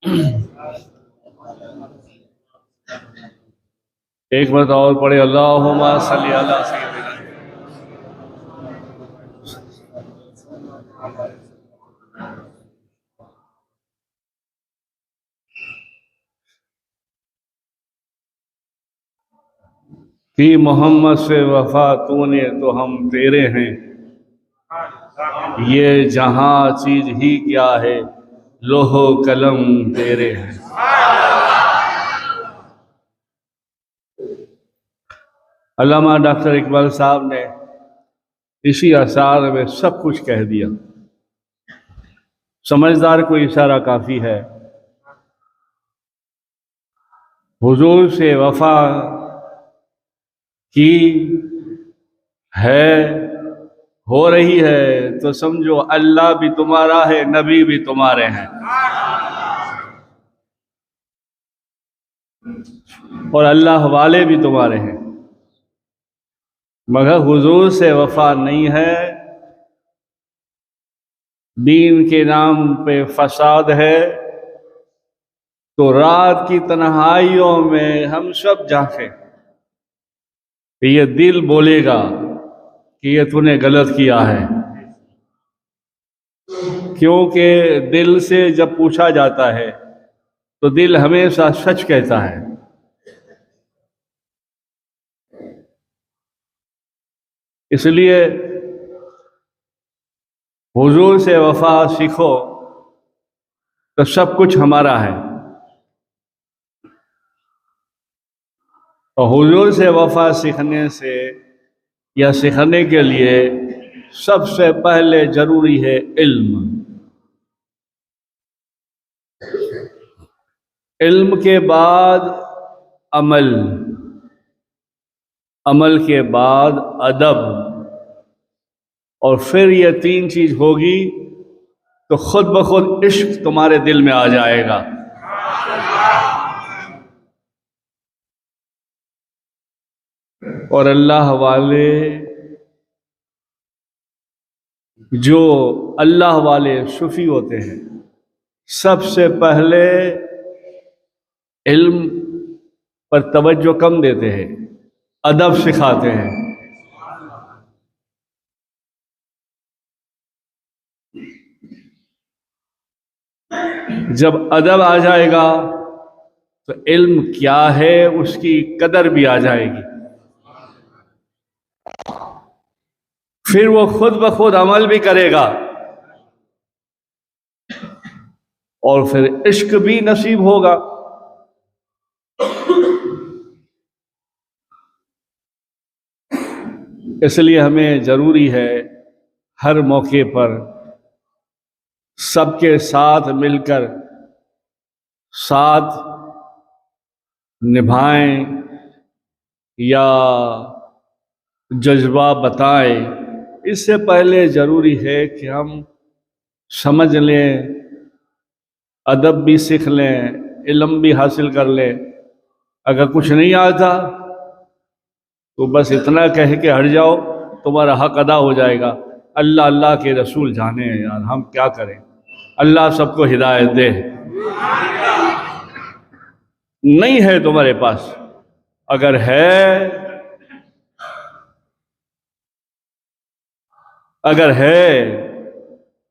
एक बार और पढ़े, अल्लाहुम्मा सल्ली अला सय्यिदिना। कि मोहम्मद से वफा तूने तो हम तेरे हैं, ये जहां चीज ही क्या है, लोहो कलम तेरे हैं। अल्लामा डॉक्टर इकबाल साहब ने इसी अशार में सब कुछ कह दिया। समझदार को इशारा काफी है। हुजूर से वफा की है, हो रही है, तो समझो अल्लाह भी तुम्हारा है, नबी भी तुम्हारे हैं, और अल्लाह वाले भी तुम्हारे हैं। मगर हुजूर से वफा नहीं है, दीन के नाम पे फसाद है, तो रात की तन्हाइयों में हम सब जाके ये दिल बोलेगा कि ये तूने गलत किया है। क्योंकि दिल से जब पूछा जाता है तो दिल हमेशा सच कहता है। इसलिए हुजूर से वफा सीखो तो सब कुछ हमारा है, और हुजूर से वफा सीखने से या सीखने के लिए सबसे पहले जरूरी है इल्म। इल्म के बाद अमल, अमल के बाद अदब, और फिर ये तीन चीज होगी तो खुद ब खुद इश्क तुम्हारे दिल में आ जाएगा। और अल्लाह वाले, जो अल्लाह वाले सूफी होते हैं, सबसे पहले इल्म पर तवज्जो कम देते हैं, अदब सिखाते हैं। जब अदब आ जाएगा तो इल्म क्या है उसकी कदर भी आ जाएगी। फिर वो खुद ब खुद अमल भी करेगा, और फिर इश्क भी नसीब होगा। इसलिए हमें जरूरी है हर मौके पर सबके साथ मिलकर साथ निभाएं या जज्बा बताएं। इससे पहले ज़रूरी है कि हम समझ लें, अदब भी सीख लें, इल्म भी हासिल कर लें। अगर कुछ नहीं आता तो बस इतना कह के हट जाओ, तुम्हारा हक अदा हो जाएगा। अल्लाह अल्लाह के रसूल जाने यार, हम क्या करें। अल्लाह सबको हिदायत दे। नहीं है तुम्हारे पास, अगर है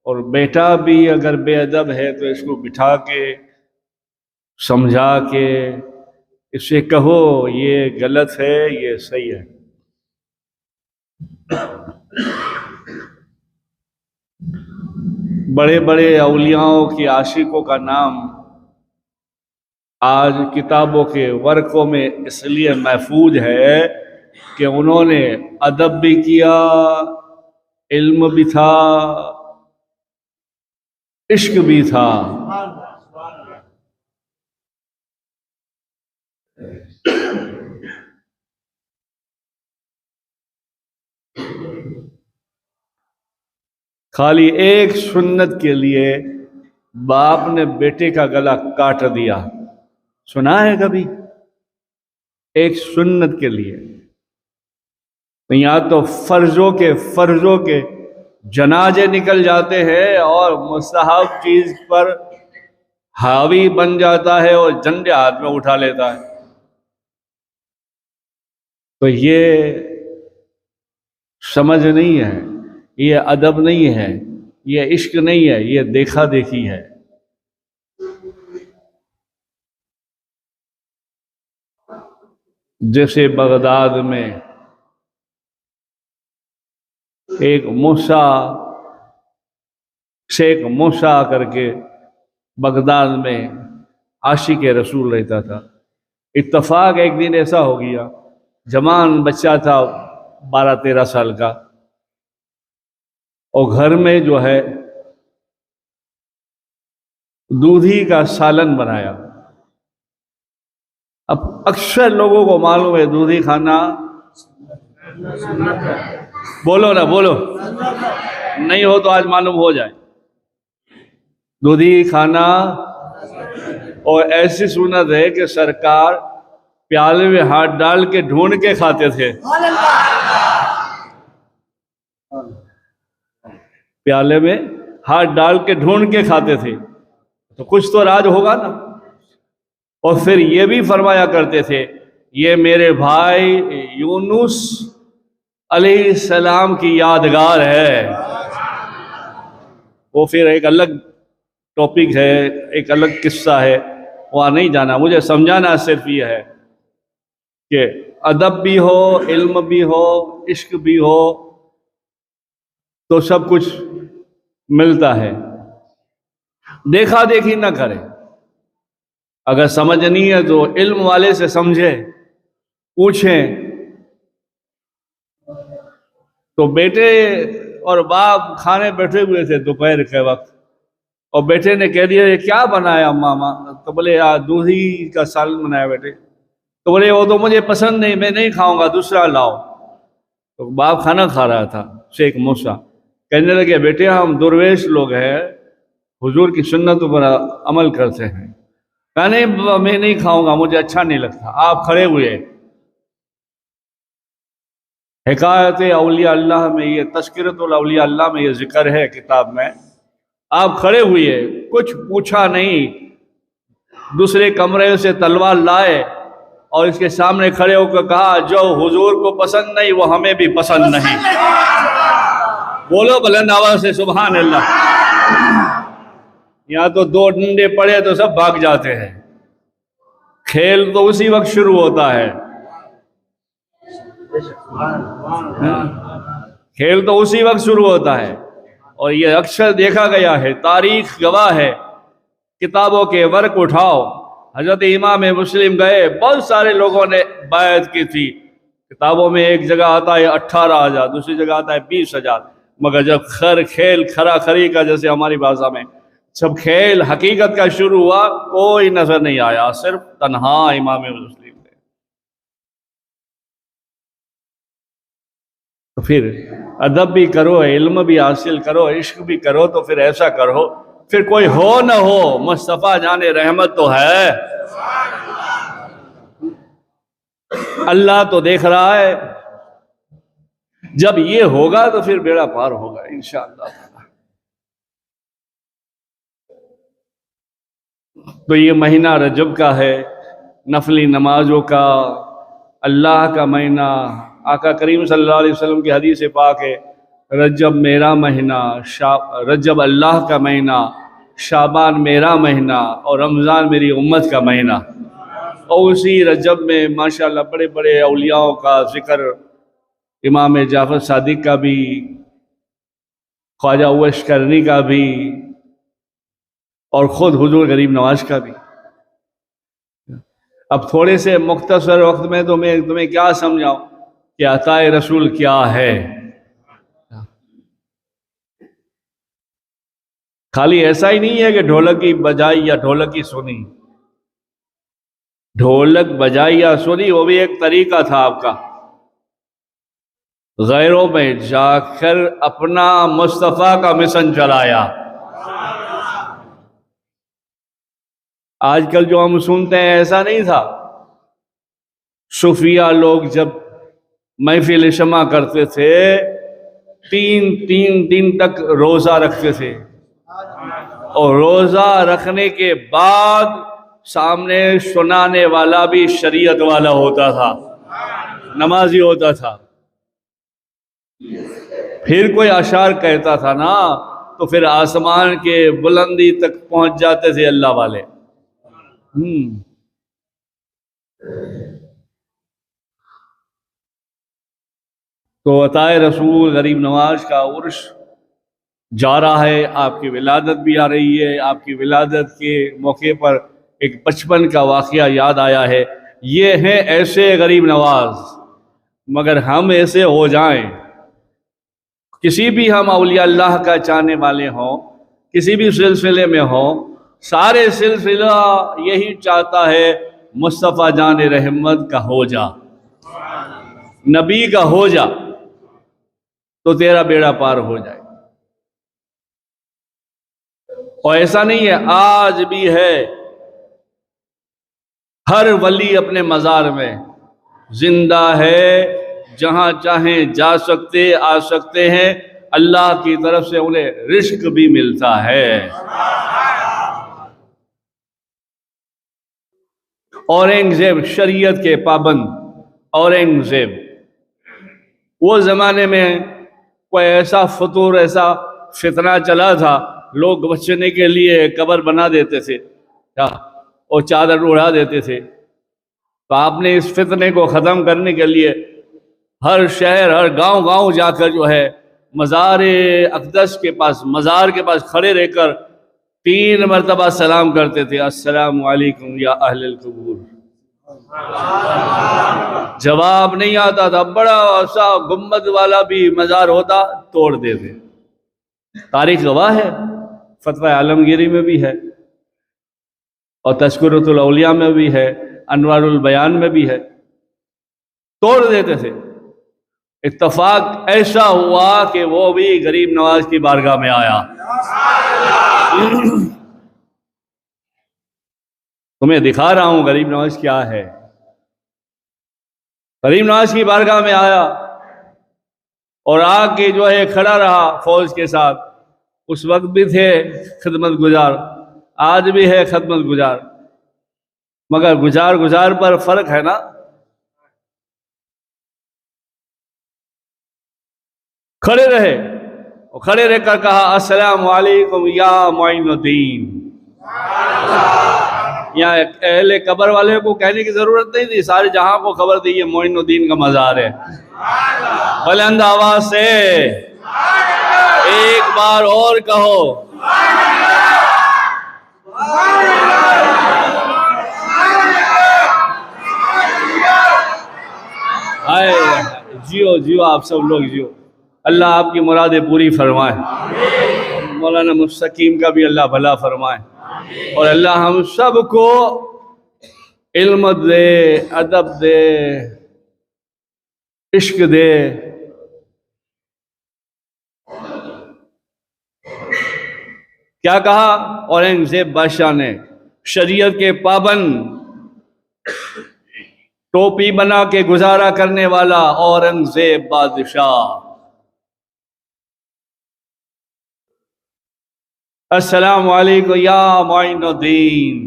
और बेटा भी अगर बेअदब है तो इसको बिठा के समझा के इससे कहो ये गलत है, ये सही है। बड़े बड़े औलियाओं की आशिकों का नाम आज किताबों के वर्कों में इसलिए महफूज है कि उन्होंने अदब भी किया, इल्म भी था, इश्क भी था। खाली एक सुन्नत के लिए बाप ने बेटे का गला काट दिया, सुना है कभी? एक सुन्नत के लिए। तो यहाँ तो फर्जों के जनाजे निकल जाते हैं और मुस्तहब चीज पर हावी बन जाता है और झंडे हाथ में उठा लेता है। तो ये समझ नहीं है, ये अदब नहीं है, ये इश्क नहीं है, ये देखा देखी है। जैसे बगदाद में एक मूसा, शेख मूसा करके बगदाद में आशिक रसूल रहता था। इत्तफाक एक दिन ऐसा हो गया, जवान बच्चा था 12-13 साल का, और घर में जो है दूधी का सालन बनाया। अब अक्सर लोगों को मालूम है दूधी खाना, बोलो ना बोलो, नहीं हो तो आज मालूम हो जाए। दूधी खाना, और ऐसी सुन्नत है कि सरकार प्याले में हाथ डाल के ढूंढ के खाते थे। प्याले में हाथ डाल के ढूंढ के खाते थे, तो कुछ तो राज होगा ना। और फिर ये भी फरमाया करते थे, ये मेरे भाई यूनुस अलैहिस्सलाम की यादगार है। वो फिर एक अलग टॉपिक है, एक अलग किस्सा है, वहाँ नहीं जाना। मुझे समझाना सिर्फ ये है कि अदब भी हो, इल्म भी हो, इश्क भी हो, तो सब कुछ मिलता है। देखा देखी ना करें। अगर समझनी है तो इल्म वाले से समझे, पूछें। तो बेटे और बाप खाने बैठे हुए थे दोपहर के वक्त, और बेटे ने कह दिया ये क्या बनाया मामा? तो बोले यार दूधी का सालन बनाया बेटे। तो बोले वो तो मुझे पसंद नहीं, मैं नहीं खाऊंगा, दूसरा लाओ। तो बाप खाना खा रहा था, शेख मूसा कहने लगे बेटे हम दुर्वेश लोग हैं, हुजूर की सुन्नतों पर अमल करते हैं। कहा नहीं मैं नहीं खाऊंगा, मुझे अच्छा नहीं लगता। आप खड़े हुए। हिकायत औलिया अल्लाह में, ये तज़किरतुल औलिया अल्लाह में ये जिक्र है किताब में। आप खड़े हुए, कुछ पूछा नहीं, दूसरे कमरे से तलवार लाए और इसके सामने खड़े होकर कहा जो हुजूर को पसंद नहीं वो हमें भी पसंद नहीं। बोलो बुलंद आवाज से सुभान अल्लाह। यहाँ तो दो डंडे पड़े तो सब भाग जाते हैं। खेल तो उसी वक्त शुरू होता है, खेल तो उसी वक्त शुरू होता है। और ये अक्सर देखा गया है, तारीख गवाह है। किताबों के वर्क उठाओ, हजरत इमाम मुस्लिम गए, बहुत सारे लोगों ने बैत की थी। किताबों में एक जगह आता है 18,000, दूसरी जगह आता है 20,000। मगर जब खेल खरा खरी का, जैसे हमारी भाषा में, जब खेल हकीकत का शुरू हुआ, कोई नजर नहीं आया, सिर्फ तन्हा इमाम मुस्लिम थे। तो फिर अदब भी करो, इल्म भी हासिल करो, इश्क भी करो, तो फिर ऐसा करो, फिर कोई हो न हो, मुस्तफा जाने रहमत तो है। अल्लाह तो देख रहा है। जब ये होगा तो फिर बेड़ा पार होगा इंशाअल्लाह। तो ये महीना रजब का है, नफली नमाजों का, अल्लाह का महीना। आका करीम सल्लल्लाहु अलैहि वसल्लम की हदीस पाक है, रजब मेरा महीना, रजब अल्लाह का महीना, शाबान मेरा महीना, और रमज़ान मेरी उम्मत का महीना। और उसी रजब में माशाअल्लाह बड़े बड़े औलियाओं का जिक्र, इमाम जाफर सादिक का भी, ख्वाजा उवैस करनी का भी, और ख़ुद हुजूर गरीब नवाज का भी। अब थोड़े से मुख्तसर वक्त में तो मैं तुम्हें क्या समझाऊं कि अताए रसूल क्या है। खाली ऐसा ही नहीं है कि ढोलक की बजाई या ढोलक की सुनी। ढोलक बजाई या सुनी वो भी एक तरीका था आपका, गैरों में जाकर अपना मुस्तफ़ा का मिशन चलाया। आजकल जो हम सुनते हैं ऐसा नहीं था। सूफिया लोग जब महफिल शमा करते थे, 3 दिन तक रोजा रखते थे। और रोज़ा रखने के बाद सामने सुनाने वाला भी शरीयत वाला होता था, नमाजी होता था। फिर कोई अशार कहता था ना तो फिर आसमान के बुलंदी तक पहुंच जाते थे अल्लाह वाले। तो अताए रसूल गरीब नवाज का उर्स जा रहा है, आपकी विलादत भी आ रही है। आपकी विलादत के मौके पर एक बचपन का वाक़या याद आया है। ये हैं ऐसे गरीब नवाज, मगर हम ऐसे हो जाएं, किसी भी हम औलिया अल्लाह का चाहने वाले हों, किसी भी सिलसिले में हों, सारे सिलसिला यही चाहता है मुस्तफ़ा जान रहमत का हो जा, नबी का हो जा, तो तेरा बेड़ा पार हो जाए। और ऐसा नहीं है, आज भी है। हर वली अपने मज़ार में जिंदा है, जहां चाहें जा सकते आ सकते हैं। अल्लाह की तरफ से उन्हें रिस्क भी मिलता है। औरंगजेब शरीयत के पाबंद औरंगजेब, वो जमाने में कोई ऐसा फतूर, ऐसा फितना चला था, लोग बचने के लिए कब्र बना देते थे क्या, और चादर उड़ा देते थे। तो आपने इस फितने को ख़त्म करने के लिए हर शहर, हर गांव गांव जाकर जो है मज़ार अक़दस के पास, मज़ार के पास खड़े रहकर 3 मरतबा सलाम करते थे, अस्सलामु अलैकुम या अहलल कुबूर। जवाब नहीं आता था, बड़ा सा गुम्बद वाला भी मज़ार होता, तोड़ देते। तारीख गवाह है, फतवा आलमगीरी में भी है और तज़किरतुल औलिया में भी है, अनवारुल बयान में भी है, तोड़ देते थे। इत्तफाक ऐसा हुआ कि वो भी गरीब नवाज की बारगाह में आया। तुम्हें दिखा रहा हूं गरीब नवाज क्या है। गरीब नवाज की बारगाह में आया और आके जो है खड़ा रहा फौज के साथ। उस वक्त भी थे खिदमत गुजार, आज भी है खिदमत गुजार, मगर गुजार गुजार पर फर्क है ना। खड़े रहे और खड़े रहकर कहा, अस्सलामु अलैकुम या मोइनुद्दीन। यहाँ अहले कब्र वाले को कहने की जरूरत नहीं थी, सारे जहां को खबर दी ये मोइनुद्दीन का मजार है। बुलंद आवाज से एक बार और कहो, आए जियो जियो, आप सब लोग जियो। अल्लाह आपकी मुरादें पूरी फरमाए, मौलाना मुस्तकीम का भी अल्लाह भला फरमाए, और अल्लाह हम सब को इल्म दे, अदब दे, इश्क दे। क्या कहा औरंगजेब बादशाह ने, शरीयत के पाबंद, टोपी बना के गुजारा करने वाला औरंगजेब बादशाह। अस्सलाम वालेकुम या मोइनुद्दीन।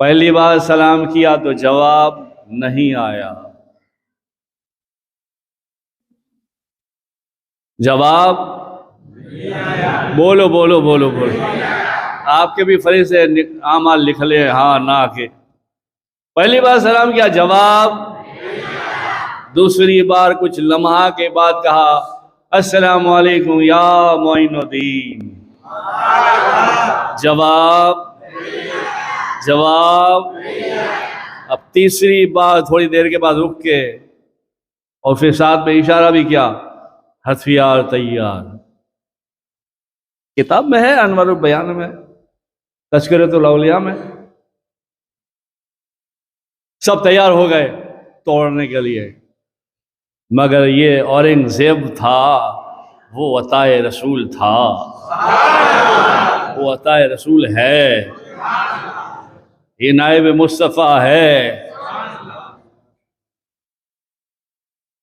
पहली बार सलाम किया तो जवाब नहीं आया। जवाब बोलो बोलो बोलो बोलो। आपके भी फरी से आमाल लिख ले, हाँ ना के। पहली बार सलाम किया, जवाब। दूसरी बार कुछ लम्हा के बाद कहा, अस्सलाम वालेकुम या मोइनुद्दीन। जवाब जवाब। अब तीसरी बार थोड़ी देर के बाद रुक के और फिर साथ में इशारा भी किया, हथियार तैयार। किताब में है, अनवारुल बयान में, तज़किरतुल औलिया में। सब तैयार हो गए तोड़ने के लिए, मगर ये औरंगजेब था, वो अताए रसूल था, वो अताए रसूल है, ये नायब मुस्तफ़ा है।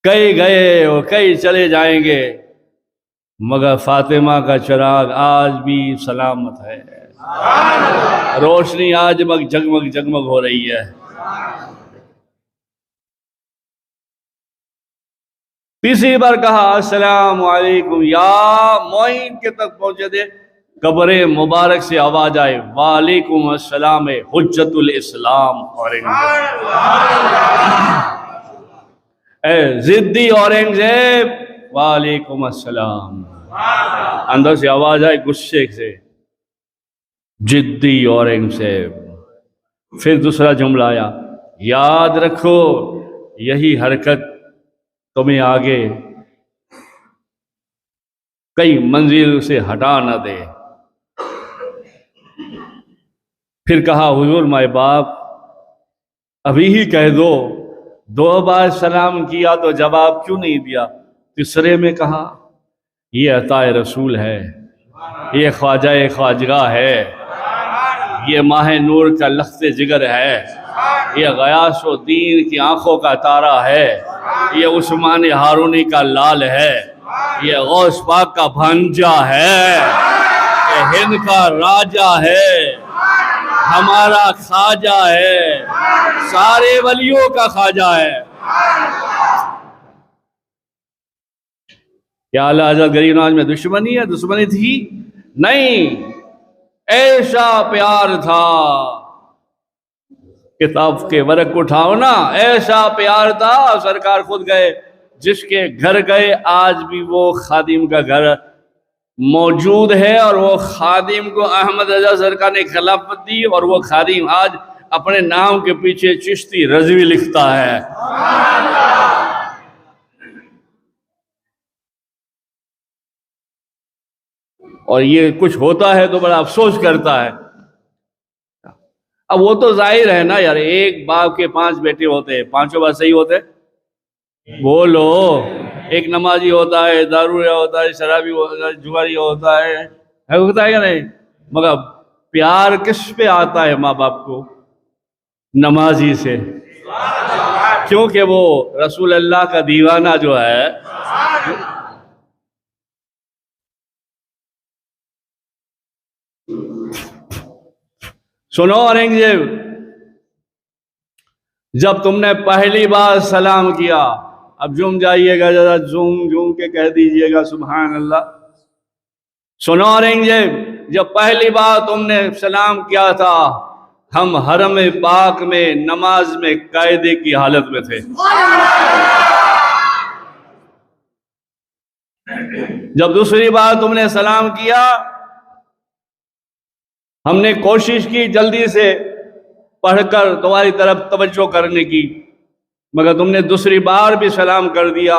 कई गए और कई चले जाएंगे, मगर फातिमा का चिराग आज भी सलामत है, रोशनी आज जगमग जगमग हो रही है। तीसरी बार कहा अस्सलाम वालेकुम, या मोइन के तक पहुंचे थे, कब्र मुबारक से आवाज आए वालेकुम अस्सलाम हुज्जतुल इस्लाम औरंगजेब, जिद्दी औरंगजेब वालेकुम अस्सलाम। अंदर से आवाज आई गुस्से से, जिद्दी औरंगजेब। फिर दूसरा जुमला आया, याद रखो यही हरकत तुम्हें आगे कई मंजिल से हटा न दे। फिर कहा हुजूर माए बाप अभी ही कह दो, 2 बार सलाम किया तो जवाब क्यों नहीं दिया? तीसरे में कहा ये अताए रसूल है, ये ख्वाजा ख्वाजगा है, ये माह नूर का लख्ते जिगर है, ये गयासुद्दीन की आंखों का तारा है, ये उस्मान हारूनी का लाल है, ये गौस पाक का भांजा है, ये हिंद का राजा है, हमारा ख्वाजा है, सारे वलियों का ख्वाजा है। क्या आला हज़रत गरीब नवाज में दुश्मनी है? दुश्मनी थी नहीं, ऐसा प्यार था, किताब के वर्क उठाओ ना, ऐसा प्यार था सरकार खुद गए, जिसके घर गए आज भी वो खादिम का घर मौजूद है, और वो खादिम को अहमद रजा सरकार ने खिलाफत दी, और वो खादिम आज अपने नाम के पीछे चिश्ती रजवी लिखता है। और ये कुछ होता है तो बड़ा अफसोस करता है। अब वो तो जाहिर है ना यार, एक बाप के 5 बेटे होते हैं, 5 बात सही होते? बोलो, एक नमाजी होता है, दारूया होता है, शराबी होता है, जुआरी होता है या नहीं? मगर प्यार किस पे आता है माँ बाप को? नमाजी से, क्योंकि वो रसूल अल्लाह का दीवाना जो है। सुनो औरंगजेब, जब तुमने पहली बार सलाम किया, अब झूम जाइएगा जरा, झूम झूम के कह दीजिएगा सुभान अल्लाह। सुनो औरंगजेब, जब पहली बार तुमने सलाम किया था, हम हरम पाक में नमाज में कायदे की हालत में थे। जब दूसरी बार तुमने सलाम किया, हमने कोशिश की जल्दी से पढ़कर तुम्हारी तरफ तवज्जो करने की, मगर तुमने दूसरी बार भी सलाम कर दिया।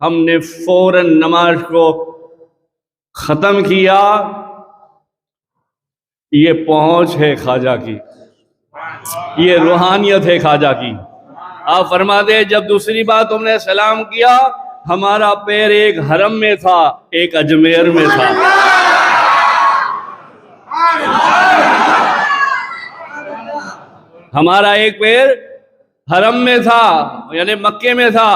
हमने फौरन नमाज को ख़त्म किया। ये पहुंच है ख्वाजा की, ये रूहानियत है ख्वाजा की। आप फरमा दे, जब दूसरी बार तुमने सलाम किया, हमारा पैर एक हरम में था, एक अजमेर में था। हमारा एक पैर हरम में था यानी मक्के में था,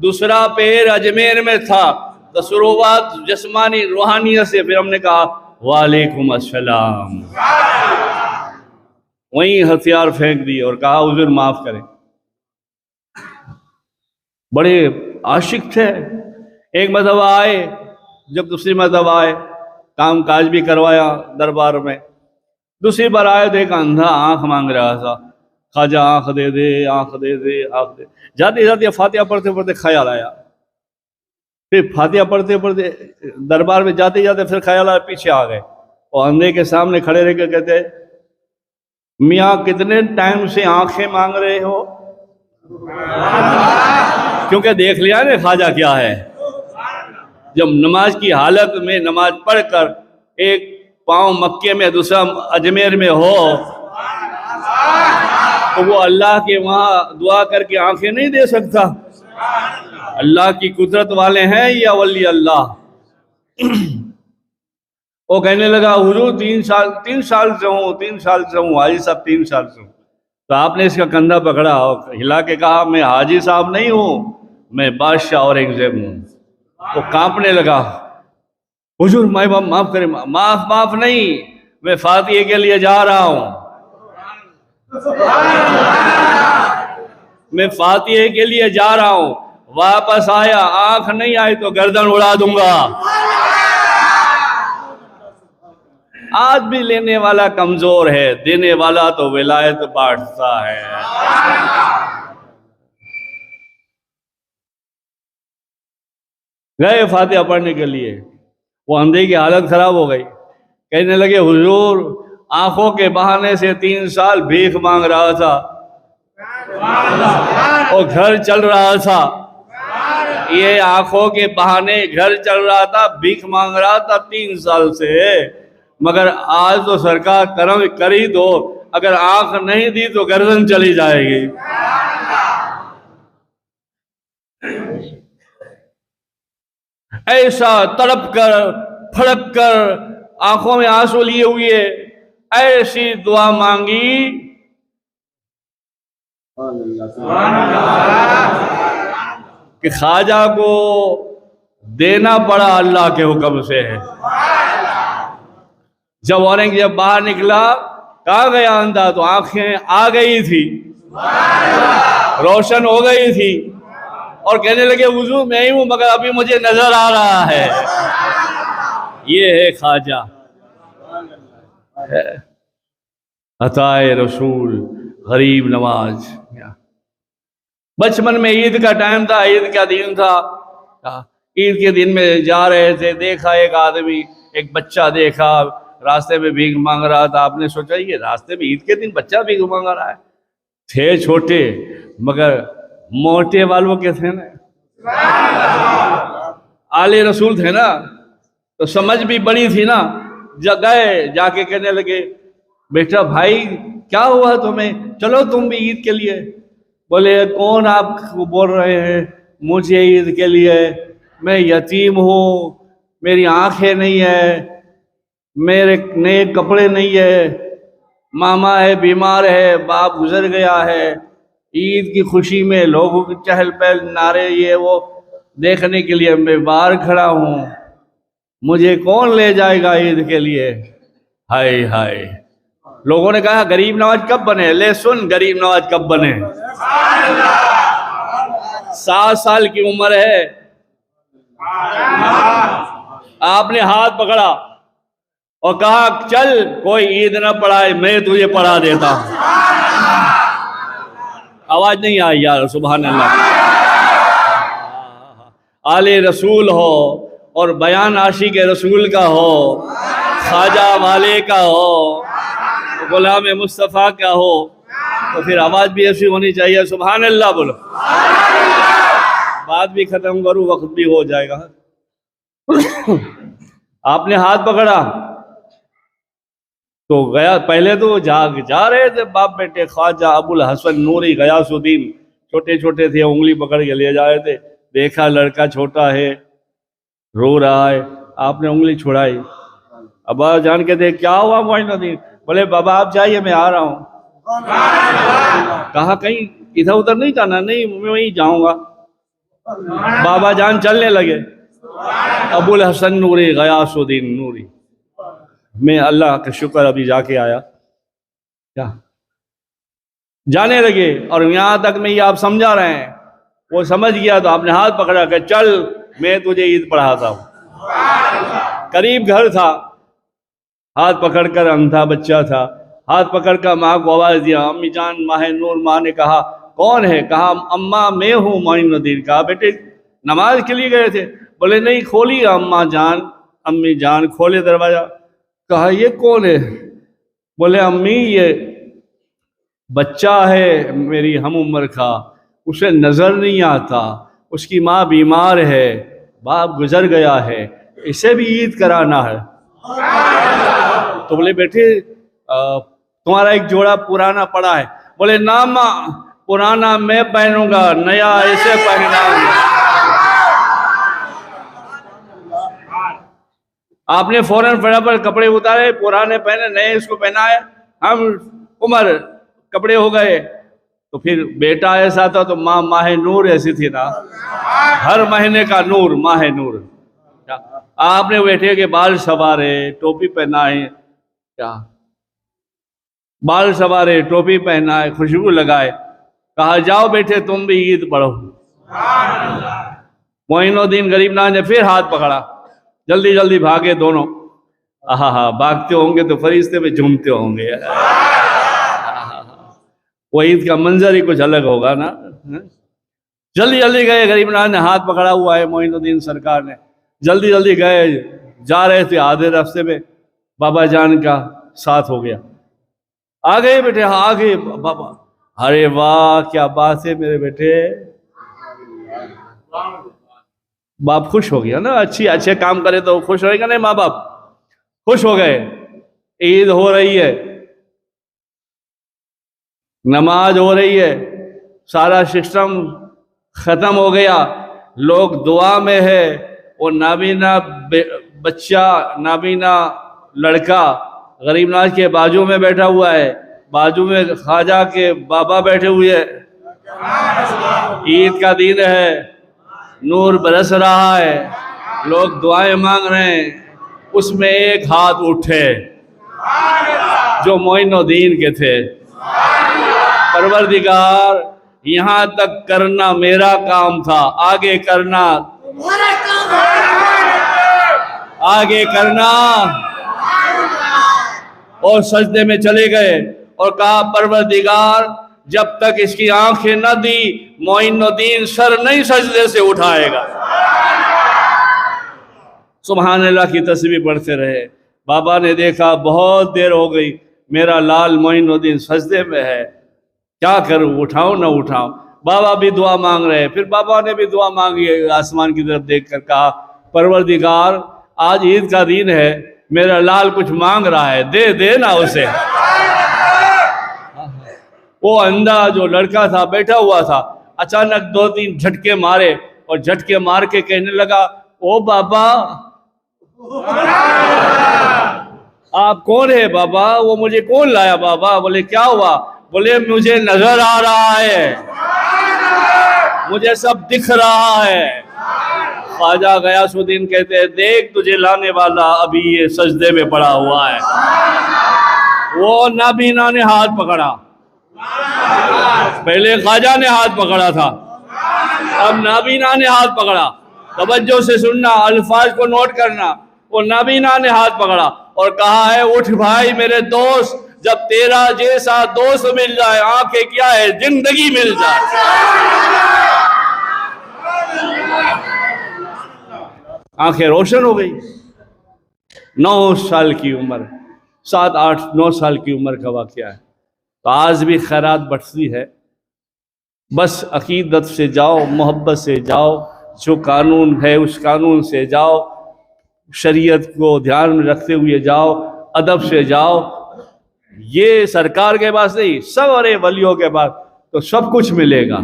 दूसरा पैर अजमेर में था। तो शुरुआत जिस्मानी रूहानियत से, फिर हमने कहा वालेकुम अस्सलाम, वहीं हथियार फेंक दिए और कहा हुजूर माफ करें। बड़े आशिक थे। एक मरतबा आए, जब दूसरी मरतबा आए, काम काज भी करवाया दरबार में। दूसरी बार आए तो एक अंधा आंख मांग रहा था, ख्वाजा आंख दे दे, आंख दे दे, आंख दे। जाते जाते फातिहा पढ़ते पढ़ते ख्याल आया, फिर फातिहा पढ़ते पढ़ते दरबार में जाते जाते फिर ख्याल आया, पीछे आ गए और अंधे के सामने खड़े रह के कहते, मियाँ कितने टाइम से आंखें मांग रहे हो? क्योंकि देख लिया ना ख्वाजा क्या है। जब नमाज की हालत में नमाज पढ़कर एक पाँव मक्के में दूसरा अजमेर में हो, तो वो अल्लाह के वहाँ दुआ करके आंखें नहीं दे सकता। अल्लाह की कुदरत वाले हैं या वली अल्लाह। वो कहने लगा हुजूर 3 साल से हूँ हाजी साहब, 3 साल से हूँ। तो आपने इसका कंधा पकड़ा और हिला के कहा, मैं हाजी साहब नहीं हूँ, मैं बादशाह औरंगजेब हूँ। वो कांपने लगा। हुजूर माफ करें, माफ नहीं, मैं फातिहे के लिए जा रहा हूं, मैं फातिहे के लिए जा रहा हूं, वापस आया आंख नहीं आई तो गर्दन उड़ा दूंगा। आज भी लेने वाला कमजोर है, देने वाला तो विलायत बांटता है। गए फातिहा पढ़ने के लिए, वो अंधे की हालत खराब हो गई। कहने लगे हुजूर आंखों के बहाने से 3 साल भीख मांग रहा था और घर चल रहा था, ये आंखों के बहाने घर चल रहा था, भीख मांग रहा था 3 साल से, मगर आज तो सरकार करम कर ही दो, अगर आंख नहीं दी तो गर्दन चली जाएगी। ऐसा तड़प कर फड़क कर आंखों में आंसू लिए हुए ऐसी दुआ मांगी कि ख्वाजा को देना पड़ा अल्लाह के हुक्म से है। जब औरंगजेब बाहर निकला, कहाँ गया अंधा, तो आंखें आ गई थी, रोशन हो गई थी, और कहने लगे हुजूर मैं ही हूं मगर अभी मुझे नजर आ रहा है। ये है ख्वाजा, अताए रसूल गरीब नवाज। बचपन में ईद का टाइम था, ईद का दिन था, ईद के दिन में जा रहे थे, देखा एक आदमी, एक बच्चा देखा रास्ते में भीख मांग रहा था। आपने सोचा ये रास्ते में ईद के दिन बच्चा भीख मांग रहा है। थे छोटे मगर मोटे वालों के थे ना, आले रसूल थे ना, तो समझ भी बड़ी थी ना। गए जाके कहने लगे बेटा भाई क्या हुआ तुम्हें, चलो तुम भी ईद के लिए। बोले कौन आप बोल रहे हैं मुझे ईद के लिए, मैं यतीम हूँ, मेरी आंखें नहीं है, मेरे नए कपड़े नहीं है, मामा है बीमार है, बाप गुजर गया है, ईद की खुशी में लोगों की चहल पहल नारे ये वो देखने के लिए मैं बाहर खड़ा हूँ, मुझे कौन ले जाएगा ईद के लिए। हाय हाय, लोगों ने कहा गरीब नवाज कब बने, ले सुन गरीब नवाज कब बने। 7 साल की उम्र है, आपने हाथ पकड़ा और कहा चल कोई ईद ना पढ़ाए मैं तुझे पढ़ा देता हूं। आवाज नहीं आई यार, सुभान अल्लाह। आले रसूल हो और बयान आशिक रसूल का हो, ख्वाजा वाले का हो, गुलाम मुस्तफ़ा का हो, तो फिर आवाज भी ऐसी होनी चाहिए, सुभान अल्लाह बोलो। बात भी खत्म करूं, वक्त भी हो जाएगा। आपने हाथ पकड़ा तो गया, पहले तो जा रहे थे बाप बेटे, ख्वाजा अबुल हसन नूरी गयासुद्दीन, छोटे छोटे थे, उंगली पकड़ के ले जा रहे थे। देखा लड़का छोटा है, रो रहा है, आपने उंगली छुड़ाई। अब जान के देख क्या हुआ मोइनुद्दीन, बोले बाबा आप जाइए मैं आ रहा हूँ। कहा कहीं इधर उधर नहीं जाना, नहीं मैं वहीं जाऊंगा। बाबा जान चलने लगे, अबुल हसन नूरी गयासुद्दीन नूरी, मैं अल्लाह का शुक्र अभी जाके आया, क्या जाने लगे। और यहाँ तक में ये आप समझा रहे हैं, वो समझ गया तो आपने हाथ पकड़ा कि चल मैं तुझे ईद पढ़ाता हूँ। करीब घर था, हाथ पकड़कर, अंधा बच्चा था, हाथ पकड़कर माँ को आवाज दिया, अम्मी जान माह नूर। माँ ने कहा कौन है, कहा अम्मा मैं हूँ मोइनुद्दीन। कहा बेटे नमाज के लिए गए थे, बोले नहीं खोलिए अम्मा जान, अम्मी जान खोले दरवाजा। कहा ये कौन है, बोले अम्मी ये बच्चा है मेरी हम उम्र का, उसे नजर नहीं आता, उसकी माँ बीमार है, बाप गुजर गया है, इसे भी ईद कराना है। तो बोले बेटे तुम्हारा एक जोड़ा पुराना पड़ा है। बोले ना माँ पुराना मैं पहनूंगा, नया इसे पहनाऊंगा। आपने फौरन फटाफट कपड़े उतारे, पुराने पहने, नए इसको पहनाए, हम उम्र कपड़े हो गए। तो फिर बेटा ऐसा था तो माँ माह नूर ऐसी थी ना, हर महीने का नूर, माह नूर। आपने बैठे के बाल संवारे, टोपी पहनाए, क्या बाल संवारे, टोपी पहनाए, खुशबू लगाए, कहा जाओ बेटे तुम भी ईद पढ़ो। मोइनुद्दीन गरीबनाथ ने फिर हाथ पकड़ा, जल्दी जल्दी भागे दोनों। आहा, भागते होंगे तो फरिश्ते पे झूमते होंगे। वो ईद का मंजर ही कुछ अलग होगा ना। जल्दी जल्दी गए, गरीबनाथ ने हाथ पकड़ा हुआ है मोइनुद्दीन सरकार ने, जल्दी जल्दी गए, जा रहे थे, आधे रास्ते में बाबा जान का साथ हो गया। आ गए बेटे, हाँ आ गए बाबा। अरे वाह क्या बात है मेरे बेटे, बाप खुश हो गया ना। अच्छे काम करे तो खुश होएगा नहीं, माँ बाप खुश हो गए। ईद हो रही है, नमाज हो रही है, सारा सिस्टम खत्म हो गया, लोग दुआ में है। वो नाबीना बच्चा, नाबीना लड़का गरीबनाथ के बाजू में बैठा हुआ है, बाजू में ख्वाजा के बाबा बैठे हुए हैं। ईद का दिन है, नूर बरस रहा है, लोग दुआएं मांग रहे हैं। उसमें एक हाथ उठे जो मोइनुद्दीन के थे। परवरदिगार, यहां तक करना मेरा काम था, आगे करना, आगे करना। और सजदे में चले गए और कहा परवरदिगार, जब तक इसकी आंखें न दी मोइनुद्दीन सर नहीं सजदे से उठाएगा। सुभान अल्लाह की तस्बीह पढ़ते रहे। बाबा ने देखा बहुत देर हो गई, मेरा लाल मोइनुद्दीन सजदे में है, क्या करूं, उठाऊं ना उठाऊं। बाबा भी दुआ मांग रहे। फिर बाबा ने भी दुआ मांगी, आसमान की तरफ देखकर कहा परवरदिगार, आज ईद का दिन है, मेरा लाल कुछ मांग रहा है, दे दे ना उसे। वो अंधा जो लड़का था बैठा हुआ था, अचानक 2-3 झटके मारे और झटके मार के कहने लगा, ओ बाबा आप कौन है बाबा, वो मुझे कौन लाया बाबा। बोले क्या हुआ, बोले मुझे नजर आ रहा है, मुझे सब दिख रहा है। ख्वाजा गयासुद्दीन कहते हैं, देख तुझे लाने वाला अभी ये सजदे में पड़ा हुआ है। वो नाबीना ने हाथ पकड़ा, पहले ख्वाजा ने हाथ पकड़ा था, अब नाबीना ने हाथ पकड़ा। तवज्जो से सुनना, अल्फाज को नोट करना। वो नाबीना ने हाथ पकड़ा और कहा है, उठ भाई मेरे दोस्त, जब तेरा जैसा दोस्त मिल जाए, आंखें क्या है, जिंदगी मिल जाए। आंखें रोशन हो गई। 9 साल की उम्र, 7, 8, 9 साल की उम्र का वाकया है। तो आज भी खैरात बढ़ती है। बस अकीदत से जाओ, मोहब्बत से जाओ, जो कानून है उस कानून से जाओ, शरीयत को ध्यान में रखते हुए जाओ, अदब से जाओ। ये सरकार के पास नहीं, सब अरे वलियों के पास तो सब कुछ मिलेगा,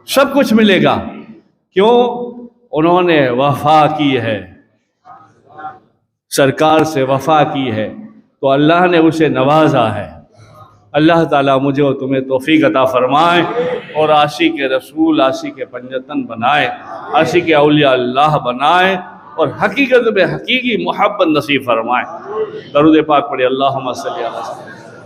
सब कुछ मिलेगा। क्यों? उन्होंने वफा की है, सरकार से वफा की है, तो अल्लाह ने उसे नवाजा है। अल्लाह ताला मुझे और तुम्हें तौफीक अता फरमाए और आशिक रसूल, आशिक पंजतन बनाए, आशिक औलिया अल्लाह बनाए और हकीकत में हकीकी मोहब्बत नसीब फरमाए। दरूद पाक पढ़े, अल्लाहुम्मा सल्ली अला सय्यिदना।